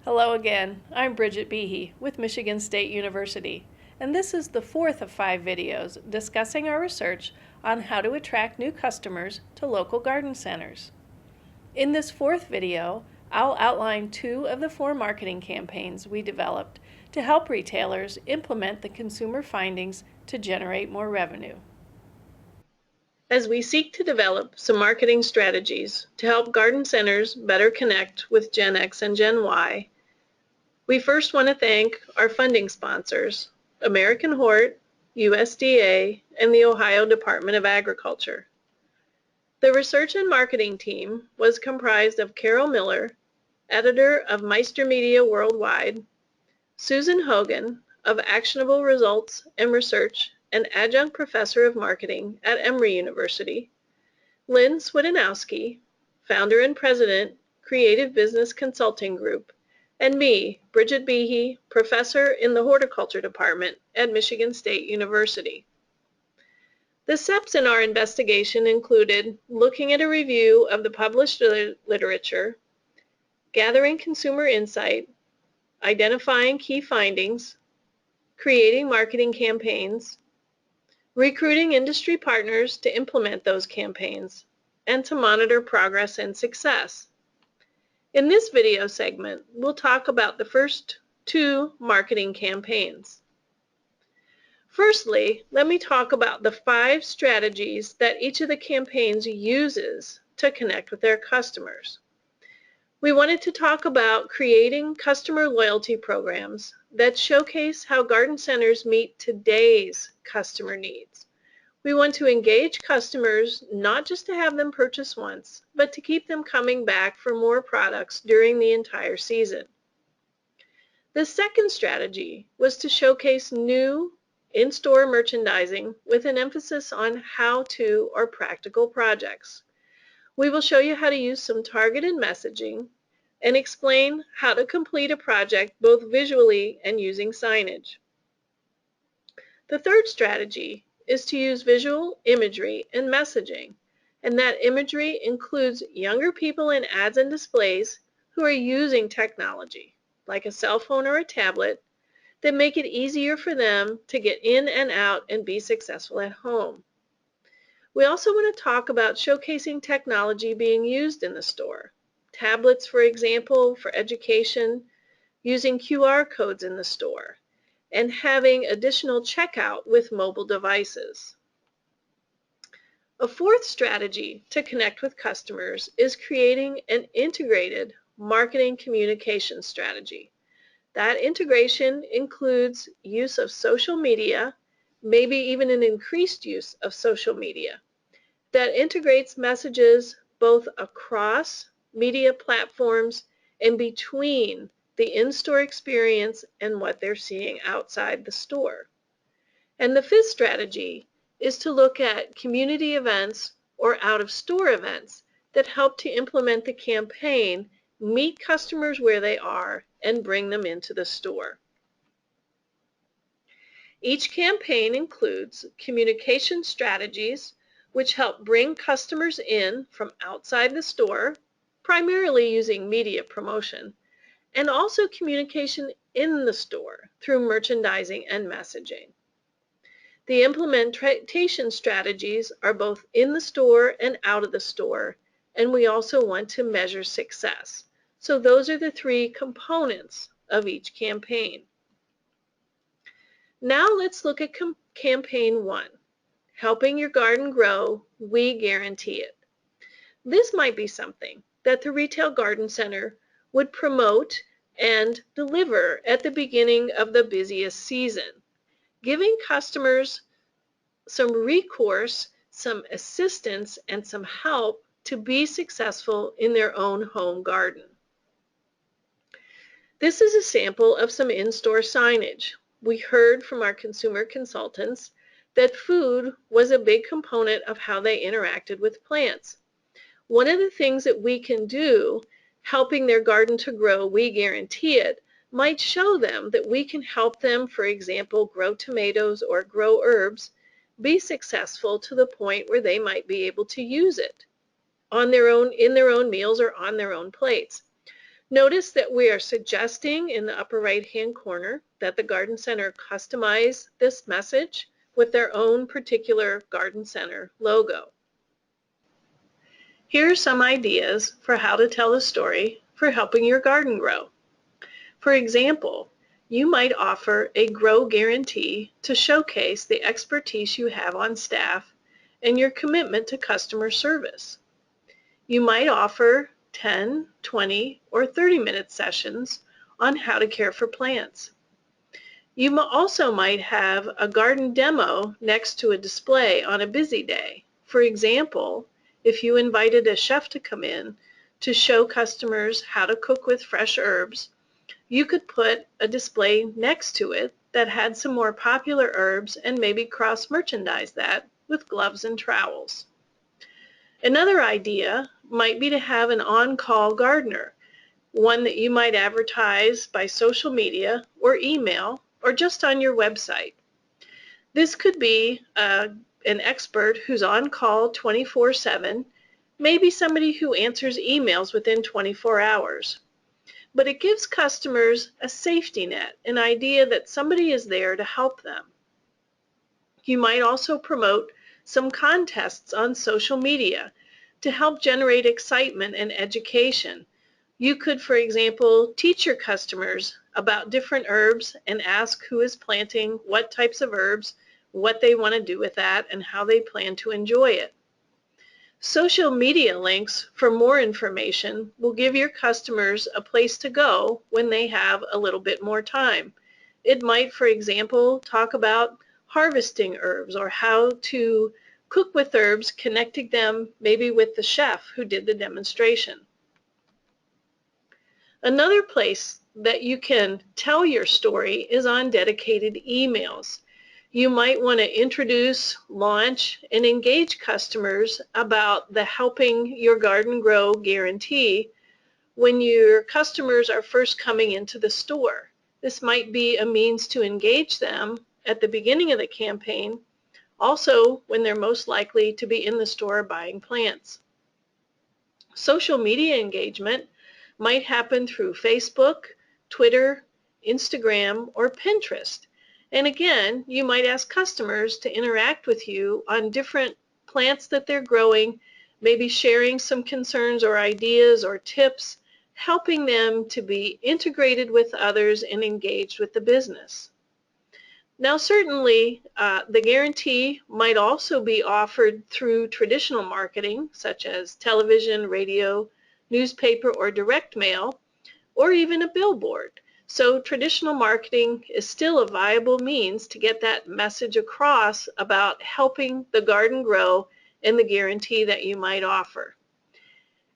Hello again, I'm Bridget Behe with Michigan State University, and this is the fourth of 5 videos discussing our research on how to attract new customers to local garden centers. In this fourth video, I'll outline 2 of the 4 marketing campaigns we developed to help retailers implement the consumer findings to generate more revenue. As we seek to develop some marketing strategies to help garden centers better connect with Gen X and Gen Y, we first want to thank our funding sponsors, American Hort, USDA, and the Ohio Department of Agriculture. The research and marketing team was comprised of Carol Miller, editor of Meister Media Worldwide, Susan Hogan of Actionable Results and Research and adjunct professor of marketing at Emory University, Lynn Swidinowski, founder and president, Creative Business Consulting Group, and me, Bridget Behe, professor in the horticulture department at Michigan State University. The steps in our investigation included looking at a review of the published literature, gathering consumer insight, identifying key findings, creating marketing campaigns, recruiting industry partners to implement those campaigns, and to monitor progress and success. In this video segment, we'll talk about the first 2 marketing campaigns. Firstly, let me talk about the 5 strategies that each of the campaigns uses to connect with their customers. We wanted to talk about creating customer loyalty programs that showcase how garden centers meet today's customer needs. We want to engage customers not just to have them purchase once, but to keep them coming back for more products during the entire season. The second strategy was to showcase new in-store merchandising with an emphasis on how-to or practical projects. We will show you how to use some targeted messaging and explain how to complete a project both visually and using signage. The third strategy is to use visual imagery and messaging, and that imagery includes younger people in ads and displays who are using technology, like a cell phone or a tablet, that make it easier for them to get in and out and be successful at home. We also want to talk about showcasing technology being used in the store. Tablets, for example, for education, using QR codes in the store, and having additional checkout with mobile devices. A fourth strategy to connect with customers is creating an integrated marketing communication strategy. That integration includes use of social media, maybe even an increased use of social media, that integrates messages both across media platforms and between the in-store experience and what they're seeing outside the store. And the fifth strategy is to look at community events or out-of-store events that help to implement the campaign, meet customers where they are, and bring them into the store. Each campaign includes communication strategies which help bring customers in from outside the store, primarily using media promotion, and also communication in the store through merchandising and messaging. The implementation strategies are both in the store and out of the store, and we also want to measure success. So those are the 3 components of each campaign. Now let's look at campaign 1, helping your garden grow, we guarantee it. This might be something that the retail garden center would promote and deliver at the beginning of the busiest season, giving customers some recourse, some assistance, and some help to be successful in their own home garden. This is a sample of some in-store signage. We heard from our consumer consultants that food was a big component of how they interacted with plants. One of the things that we can do, helping their garden to grow, we guarantee it, might show them that we can help them, for example, grow tomatoes or grow herbs, be successful to the point where they might be able to use it on their own, in their own meals or on their own plates. Notice that we are suggesting in the upper right-hand corner that the Garden Center customize this message with their own particular Garden Center logo. Here are some ideas for how to tell a story for helping your garden grow. For example, you might offer a grow guarantee to showcase the expertise you have on staff and your commitment to customer service. You might offer 10, 20, or 30-minute sessions on how to care for plants. You also might have a garden demo next to a display on a busy day. For example, if you invited a chef to come in to show customers how to cook with fresh herbs, you could put a display next to it that had some more popular herbs and maybe cross-merchandise that with gloves and trowels. Another idea might be to have an on-call gardener, one that you might advertise by social media or email or just on your website. This could be an expert who's on call 24/7, maybe somebody who answers emails within 24 hours. But it gives customers a safety net, an idea that somebody is there to help them. You might also promote some contests on social media to help generate excitement and education. You could, for example, teach your customers about different herbs and ask who is planting what types of herbs, what they want to do with that, and how they plan to enjoy it. Social media links for more information will give your customers a place to go when they have a little bit more time. It might, for example, talk about harvesting herbs or how to cook with herbs, connecting them maybe with the chef who did the demonstration. Another place that you can tell your story is on dedicated emails. You might want to introduce, launch, and engage customers about the Helping Your Garden Grow guarantee when your customers are first coming into the store. This might be a means to engage them at the beginning of the campaign, also when they're most likely to be in the store buying plants. Social media engagement might happen through Facebook, Twitter, Instagram, or Pinterest. And again, you might ask customers to interact with you on different plants that they're growing, maybe sharing some concerns or ideas or tips, helping them to be integrated with others and engaged with the business. Now, certainly, the guarantee might also be offered through traditional marketing, such as television, radio, newspaper, or direct mail, or even a billboard. So traditional marketing is still a viable means to get that message across about helping the garden grow and the guarantee that you might offer.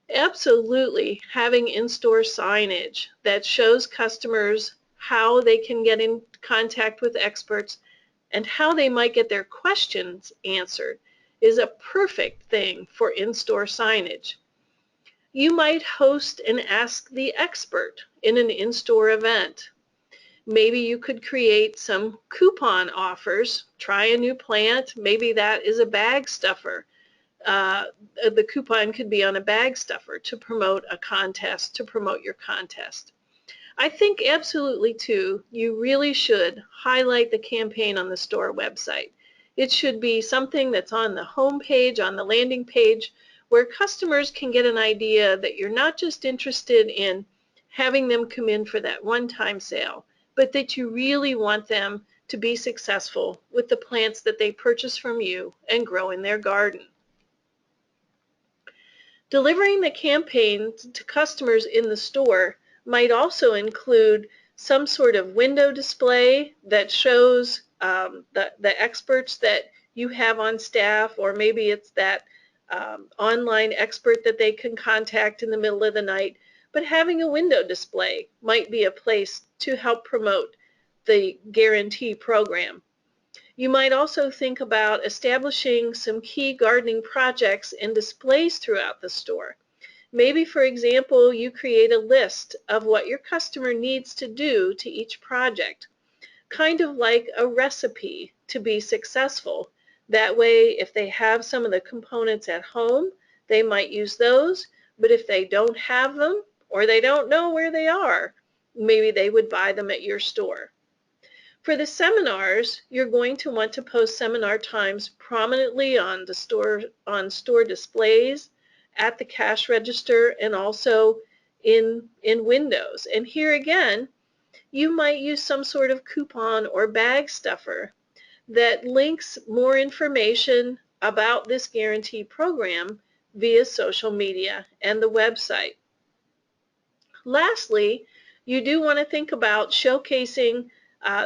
Absolutely, having in-store signage that shows customers how they can get in contact with experts and how they might get their questions answered is a perfect thing for in-store signage. You might host an Ask the Expert in an in-store event. Maybe you could create some coupon offers. Try a new plant. Maybe that is a bag stuffer. The coupon could be on a bag stuffer to promote a contest, to promote your contest. I think absolutely too, you really should highlight the campaign on the store website. It should be something that's on the home page, on the landing page, where customers can get an idea that you're not just interested in having them come in for that one-time sale, but that you really want them to be successful with the plants that they purchase from you and grow in their garden. Delivering the campaign to customers in the store might also include some sort of window display that shows the experts that you have on staff, or maybe it's that online expert that they can contact in the middle of the night. But having a window display might be a place to help promote the guarantee program. You might also think about establishing some key gardening projects and displays throughout the store. Maybe, for example, you create a list of what your customer needs to do to each project, kind of like a recipe to be successful. That way, if they have some of the components at home, they might use those, but if they don't have them, or they don't know where they are, maybe they would buy them at your store. For the seminars, you're going to want to post seminar times prominently on store displays, at the cash register, and also in windows. And here again, you might use some sort of coupon or bag stuffer that links more information about this guarantee program via social media and the website. Lastly, you do want to think about showcasing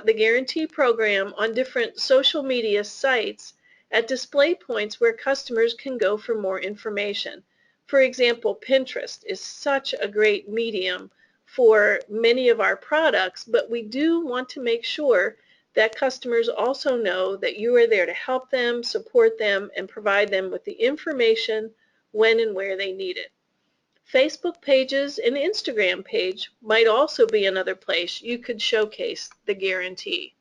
the guarantee program on different social media sites at display points where customers can go for more information. For example, Pinterest is such a great medium for many of our products, but we do want to make sure that customers also know that you are there to help them, support them, and provide them with the information when and where they need it. Facebook pages and Instagram page might also be another place you could showcase the guarantee.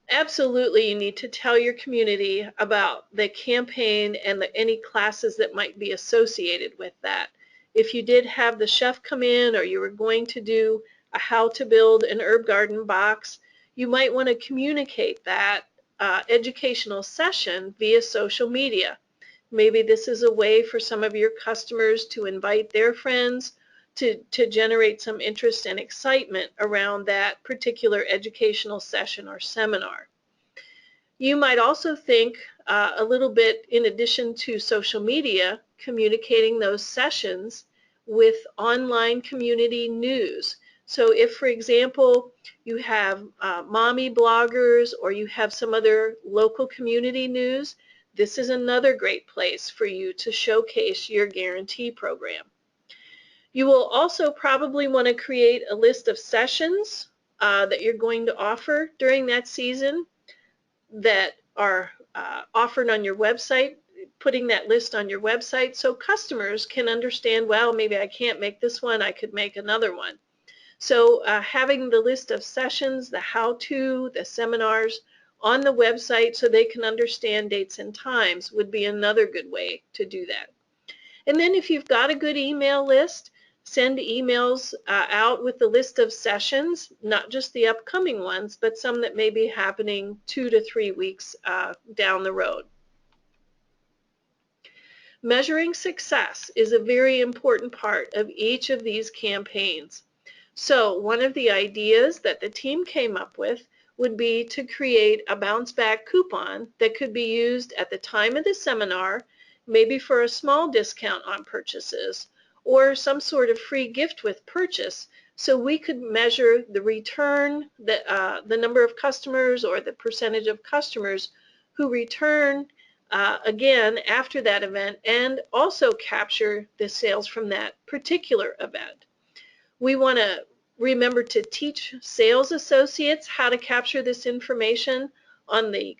Absolutely, you need to tell your community about the campaign and any classes that might be associated with that. If you did have the chef come in, or you were going to do a how to build an herb garden box, you might want to communicate that educational session via social media. Maybe this is a way for some of your customers to invite their friends to generate some interest and excitement around that particular educational session or seminar. You might also think a little bit, in addition to social media, communicating those sessions with online community news. So if, for example, you have mommy bloggers, or you have some other local community news, this is another great place for you to showcase your guarantee program. You will also probably want to create a list of sessions that you're going to offer during that season that are offered on your website, putting that list on your website so customers can understand, well, maybe I can't make this one, I could make another one. So having the list of sessions, the how-to, the seminars on the website so they can understand dates and times would be another good way to do that. And then if you've got a good email list, send emails out with the list of sessions, not just the upcoming ones, but some that may be happening 2 to 3 weeks down the road. Measuring success is a very important part of each of these campaigns. So one of the ideas that the team came up with would be to create a bounce back coupon that could be used at the time of the seminar, maybe for a small discount on purchases, or some sort of free gift with purchase, so we could measure the return, the number of customers, or the percentage of customers who return again after that event, and also capture the sales from that particular event. We want to remember to teach sales associates how to capture this information on the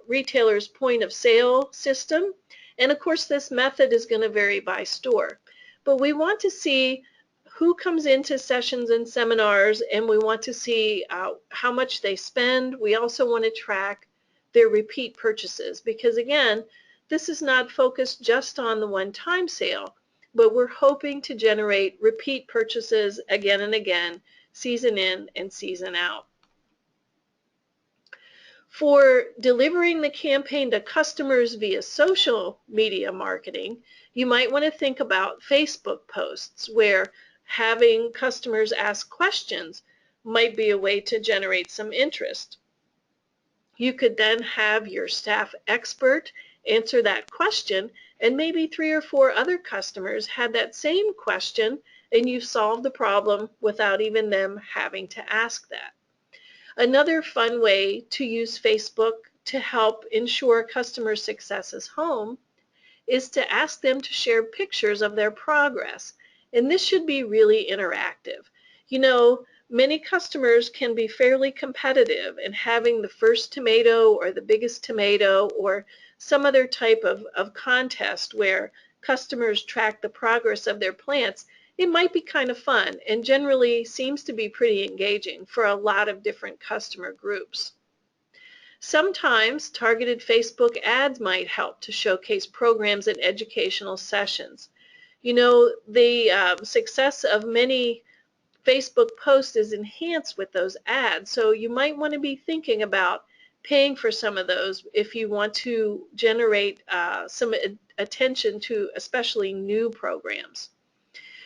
retailer's point of sale system. And of course, this method is going to vary by store. But we want to see who comes into sessions and seminars, and we want to see how much they spend. We also want to track their repeat purchases, because again, this is not focused just on the one-time sale, but we're hoping to generate repeat purchases again and again, season in and season out. For delivering the campaign to customers via social media marketing, you might want to think about Facebook posts, where having customers ask questions might be a way to generate some interest. You could then have your staff expert answer that question, and maybe 3 or 4 other customers had that same question, and you solved the problem without even them having to ask that. Another fun way to use Facebook to help ensure customer success at home is to ask them to share pictures of their progress. And this should be really interactive. You know, many customers can be fairly competitive in having the first tomato or the biggest tomato, or some other type of contest where customers track the progress of their plants. It might be kind of fun and generally seems to be pretty engaging for a lot of different customer groups. Sometimes targeted Facebook ads might help to showcase programs and educational sessions. You know, the success of many Facebook posts is enhanced with those ads, so you might want to be thinking about paying for some of those if you want to generate some attention to especially new programs.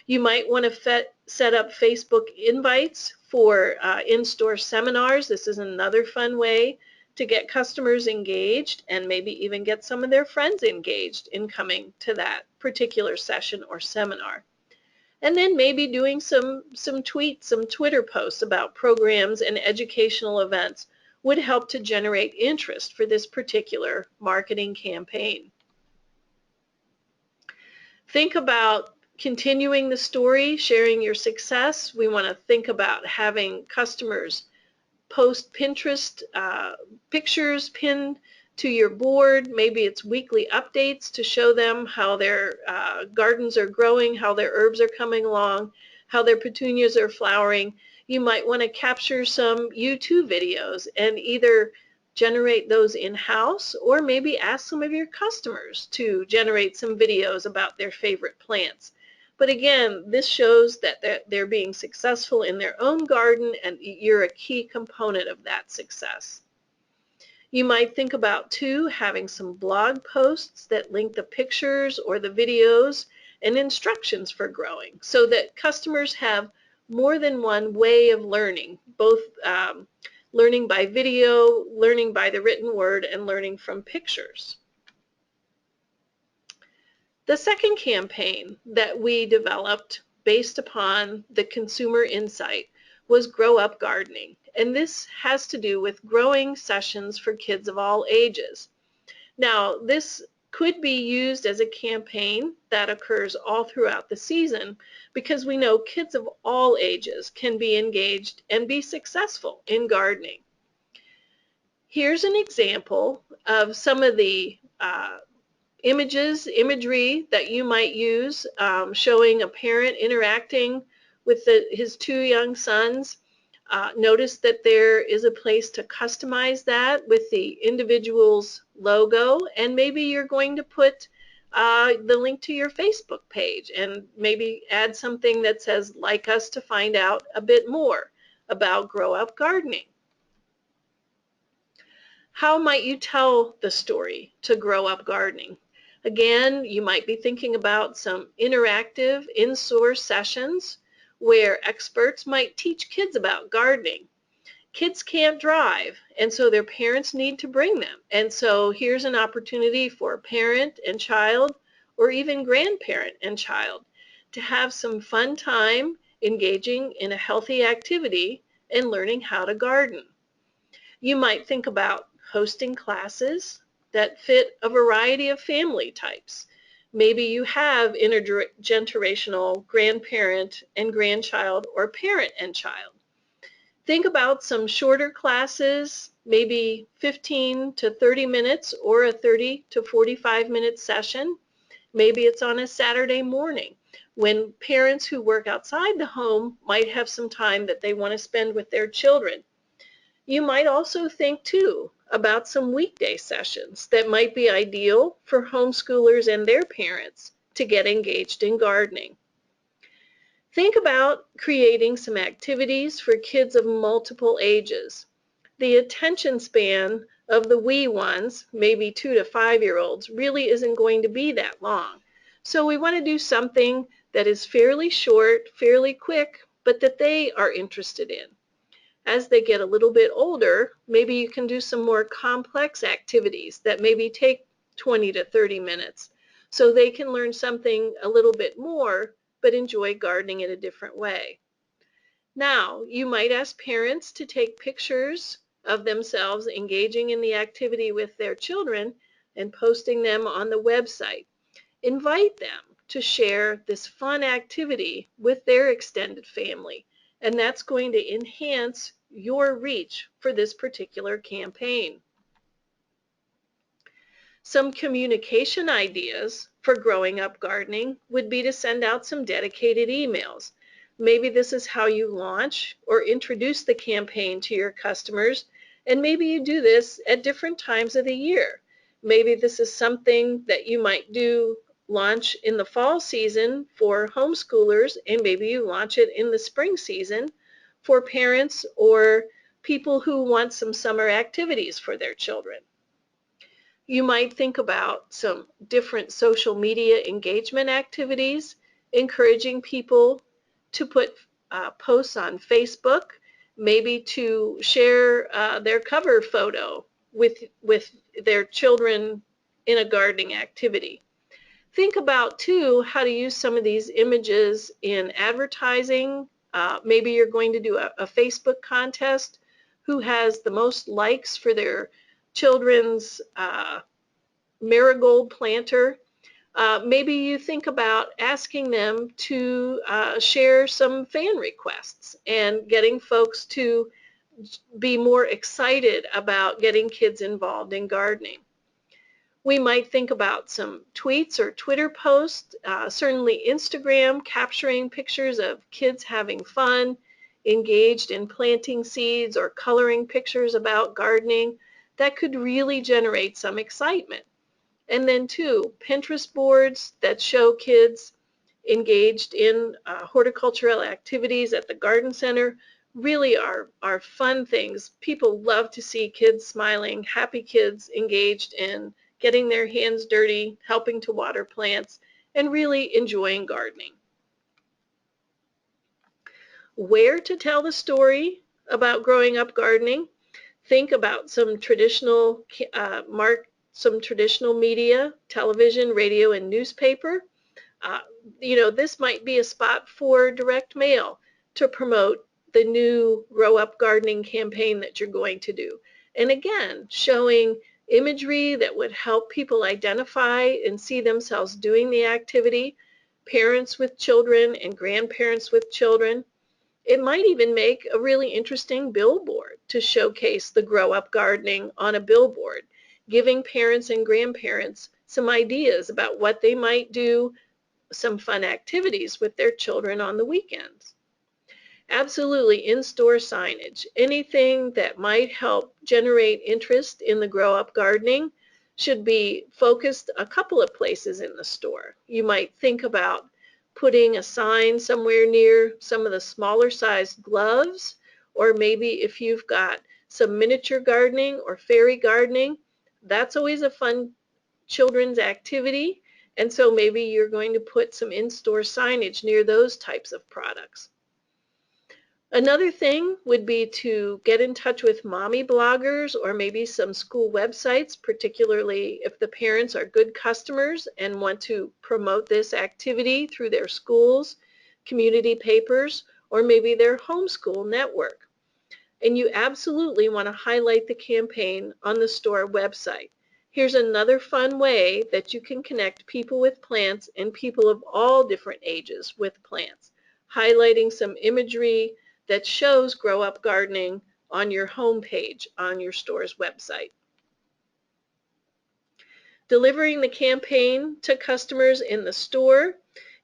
You might want to set up Facebook invites for in-store seminars. This is another fun way to get customers engaged and maybe even get some of their friends engaged in coming to that particular session or seminar. And then maybe doing some tweets, some Twitter posts about programs and educational events would help to generate interest for this particular marketing campaign. Think about continuing the story, sharing your success. We want to think about having customers post Pinterest pictures pinned to your board. Maybe it's weekly updates to show them how their gardens are growing, how their herbs are coming along, how their petunias are flowering. You might want to capture some YouTube videos and either generate those in-house or maybe ask some of your customers to generate some videos about their favorite plants. But again, this shows that they're being successful in their own garden and you're a key component of that success. You might think about, too, having some blog posts that link the pictures or the videos and instructions for growing so that customers have more than one way of learning, both learning by video, learning by the written word, and learning from pictures. The second campaign that we developed based upon the consumer insight was Grow Up Gardening, and this has to do with growing sessions for kids of all ages. Now, this could be used as a campaign that occurs all throughout the season because we know kids of all ages can be engaged and be successful in gardening. Here's an example of some of the imagery that you might use, showing a parent interacting with his two young sons. Notice that there is a place to customize that with the individual's logo, and maybe you're going to put the link to your Facebook page and maybe add something that says, like us to find out a bit more about Grow Up Gardening. How might you tell the story to Grow Up Gardening? Again, you might be thinking about some interactive in-source sessions where experts might teach kids about gardening. Kids can't drive, and so their parents need to bring them. And so here's an opportunity for parent and child, or even grandparent and child, to have some fun time engaging in a healthy activity and learning how to garden. You might think about hosting classes that fit a variety of family types. Maybe you have intergenerational grandparent and grandchild or parent and child. Think about some shorter classes, maybe 15 to 30 minutes or a 30 to 45-minute session. Maybe it's on a Saturday morning when parents who work outside the home might have some time that they want to spend with their children. You might also think, too, about some weekday sessions that might be ideal for homeschoolers and their parents to get engaged in gardening. Think about creating some activities for kids of multiple ages. The attention span of the wee ones, maybe 2 to 5-year-olds, really isn't going to be that long. So we want to do something that is fairly short, fairly quick, but that they are interested in. As they get a little bit older, maybe you can do some more complex activities that maybe take 20 to 30 minutes so they can learn something a little bit more but enjoy gardening in a different way. Now, you might ask parents to take pictures of themselves engaging in the activity with their children and posting them on the website. Invite them to share this fun activity with their extended family, and that's going to enhance your reach for this particular campaign. Some communication ideas for Growing Up Gardening would be to send out some dedicated emails. Maybe this is how you launch or introduce the campaign to your customers, and maybe you do this at different times of the year. Maybe this is something that you might do launch in the fall season for homeschoolers, and maybe you launch it in the spring season for parents or people who want some summer activities for their children. You might think about some different social media engagement activities, encouraging people to put posts on Facebook, maybe to share their cover photo with their children in a gardening activity. Think about, too, how to use some of these images in advertising. Maybe you're going to do a Facebook contest. Who has the most likes for their children's marigold planter? Maybe you think about asking them to share some fan requests and getting folks to be more excited about getting kids involved in gardening. We might think about some tweets or Twitter posts, certainly Instagram, capturing pictures of kids having fun, engaged in planting seeds or coloring pictures about gardening. That could really generate some excitement. And then too, Pinterest boards that show kids engaged in horticultural activities at the garden center really are fun things. People love to see kids smiling, happy kids engaged in getting their hands dirty, helping to water plants, and really enjoying gardening. Where to tell the story about growing up gardening? Think about some traditional media, television, radio, and newspaper. This might be a spot for direct mail to promote the new Grow Up Gardening campaign that you're going to do. And again, showing imagery that would help people identify and see themselves doing the activity, parents with children and grandparents with children. It might even make a really interesting billboard to showcase the Grow Up Gardening on a billboard, giving parents and grandparents some ideas about what they might do, some fun activities with their children on the weekends. Absolutely, in-store signage. Anything that might help generate interest in the Grow Up Gardening should be focused a couple of places in the store. You might think about putting a sign somewhere near some of the smaller sized gloves, or maybe if you've got some miniature gardening or fairy gardening, that's always a fun children's activity. And so maybe you're going to put some in-store signage near those types of products. Another thing would be to get in touch with mommy bloggers or maybe some school websites, particularly if the parents are good customers and want to promote this activity through their schools, community papers, or maybe their homeschool network. And you absolutely want to highlight the campaign on the store website. Here's another fun way that you can connect people with plants and people of all different ages with plants, highlighting some imagery that shows Grow Up Gardening on your home page on your store's website. Delivering the campaign to customers in the store,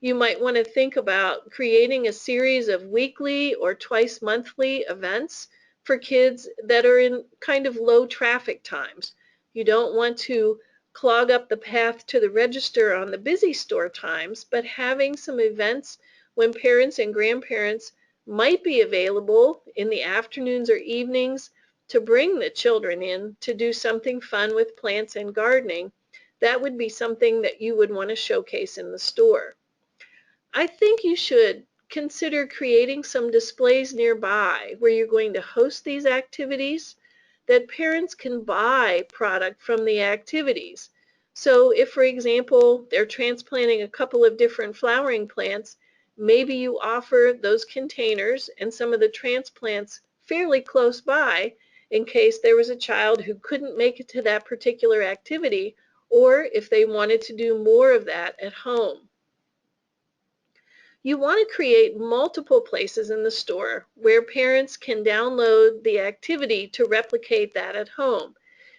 you might want to think about creating a series of weekly or twice monthly events for kids that are in kind of low traffic times. You don't want to clog up the path to the register on the busy store times, but having some events when parents and grandparents might be available in the afternoons or evenings to bring the children in to do something fun with plants and gardening. That would be something that you would want to showcase in the store. I think you should consider creating some displays nearby where you're going to host these activities that parents can buy product from the activities. So if, for example, they're transplanting a couple of different flowering plants, maybe you offer those containers and some of the transplants fairly close by in case there was a child who couldn't make it to that particular activity, or if they wanted to do more of that at home. You want to create multiple places in the store where parents can download the activity to replicate that at home.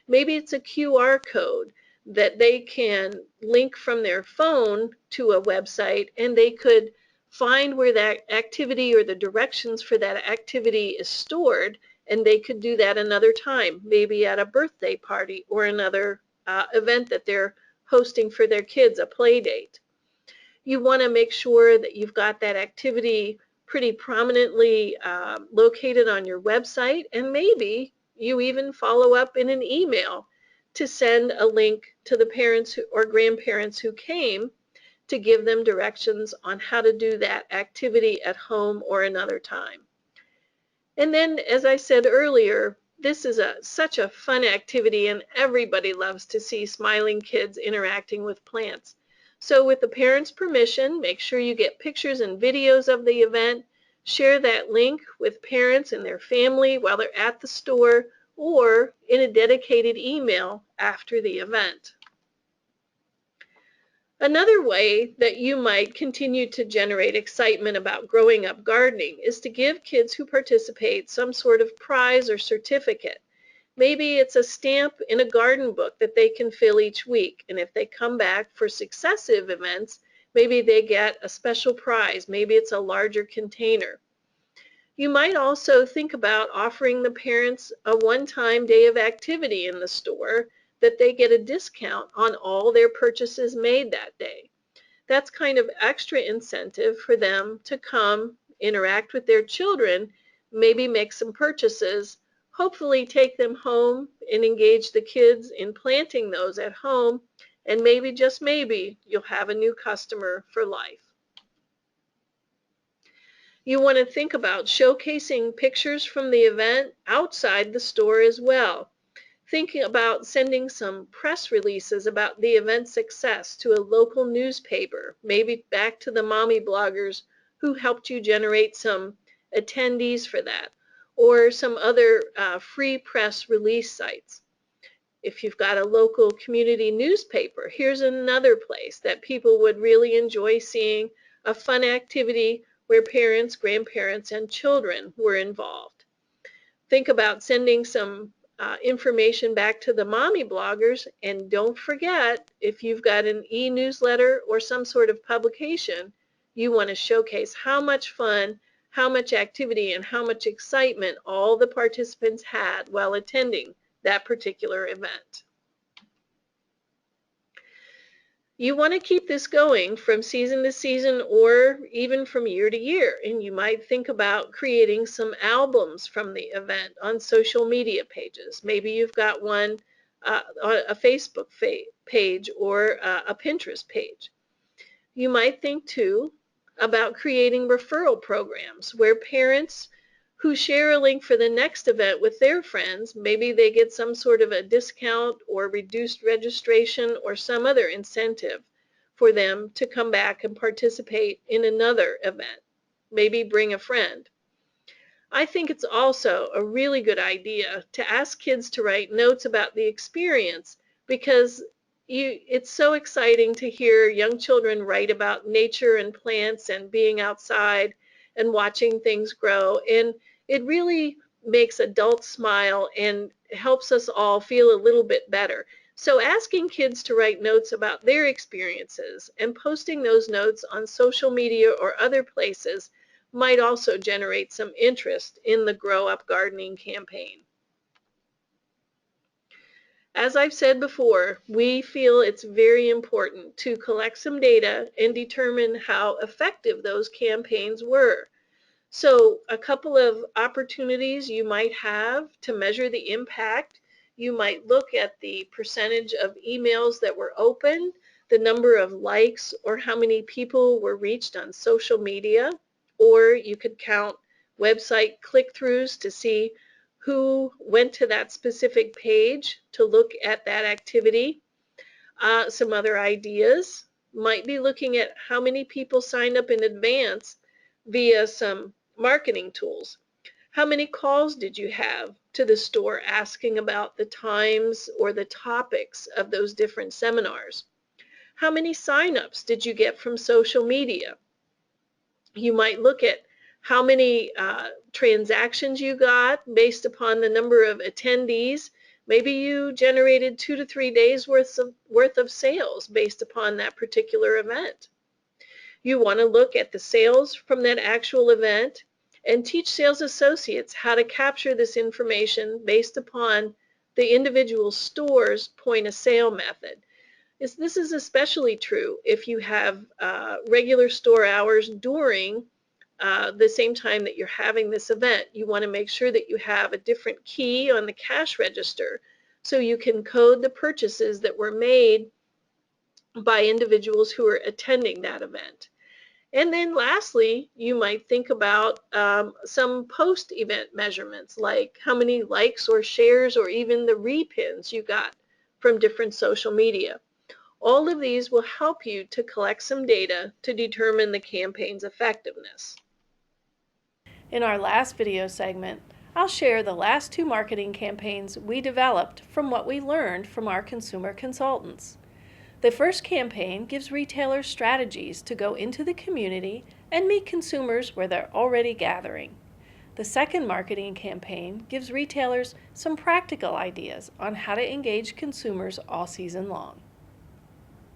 Maybe it's a QR code that they can link from their phone to a website, and they could find where that activity or the directions for that activity is stored, and they could do that another time, maybe at a birthday party or another event that they're hosting for their kids a play date. You want to make sure that you've got that activity pretty prominently located on your website, and maybe you even follow up in an email to send a link to the parents or grandparents who came to give them directions on how to do that activity at home or another time. And then, as I said earlier, this is such a fun activity, and everybody loves to see smiling kids interacting with plants. So with the parents' permission, make sure you get pictures and videos of the event. Share that link with parents and their family while they're at the store or in a dedicated email after the event. Another way that you might continue to generate excitement about growing up gardening is to give kids who participate some sort of prize or certificate. Maybe it's a stamp in a garden book that they can fill each week, and if they come back for successive events, maybe they get a special prize. Maybe it's a larger container. You might also think about offering the parents a one-time day of activity in the store that they get a discount on all their purchases made that day. That's kind of extra incentive for them to come, interact with their children, maybe make some purchases, hopefully take them home and engage the kids in planting those at home, and maybe, just maybe, you'll have a new customer for life. You want to think about showcasing pictures from the event outside the store as well. Thinking about sending some press releases about the event's success to a local newspaper, maybe back to the mommy bloggers who helped you generate some attendees for that, or some other free press release sites. If you've got a local community newspaper, here's another place that people would really enjoy seeing a fun activity where parents, grandparents, and children were involved. Think about sending some information back to the mommy bloggers, and don't forget, if you've got an e-newsletter or some sort of publication, you want to showcase how much fun, how much activity, and how much excitement all the participants had while attending that particular event. You want to keep this going from season to season or even from year to year, and you might think about creating some albums from the event on social media pages. Maybe you've got one on a Facebook page or a Pinterest page. You might think too about creating referral programs where parents who share a link for the next event with their friends, maybe they get some sort of a discount or reduced registration or some other incentive for them to come back and participate in another event. Maybe bring a friend. I think it's also a really good idea to ask kids to write notes about the experience, because it's so exciting to hear young children write about nature and plants and being outside and watching things grow. And it really makes adults smile and helps us all feel a little bit better. So asking kids to write notes about their experiences and posting those notes on social media or other places might also generate some interest in the Grow Up Gardening campaign. As I've said before, we feel it's very important to collect some data and determine how effective those campaigns were. So a couple of opportunities you might have to measure the impact. You might look at the percentage of emails that were opened, the number of likes, or how many people were reached on social media. Or you could count website click-throughs to see who went to that specific page to look at that activity. Some other ideas might be looking at how many people signed up in advance via some marketing tools. How many calls did you have to the store asking about the times or the topics of those different seminars? How many sign-ups did you get from social media? You might look at how many transactions you got based upon the number of attendees. Maybe you generated 2 to 3 days worth of sales based upon that particular event. You want to look at the sales from that actual event and teach sales associates how to capture this information based upon the individual store's point of sale method. This is especially true if you have regular store hours during the same time that you're having this event. You want to make sure that you have a different key on the cash register so you can code the purchases that were made by individuals who are attending that event. And then lastly, you might think about some post-event measurements, like how many likes or shares or even the repins you got from different social media. All of these will help you to collect some data to determine the campaign's effectiveness. In our last video segment, I'll share the last 2 marketing campaigns we developed from what we learned from our consumer consultants. The first campaign gives retailers strategies to go into the community and meet consumers where they're already gathering. The second marketing campaign gives retailers some practical ideas on how to engage consumers all season long.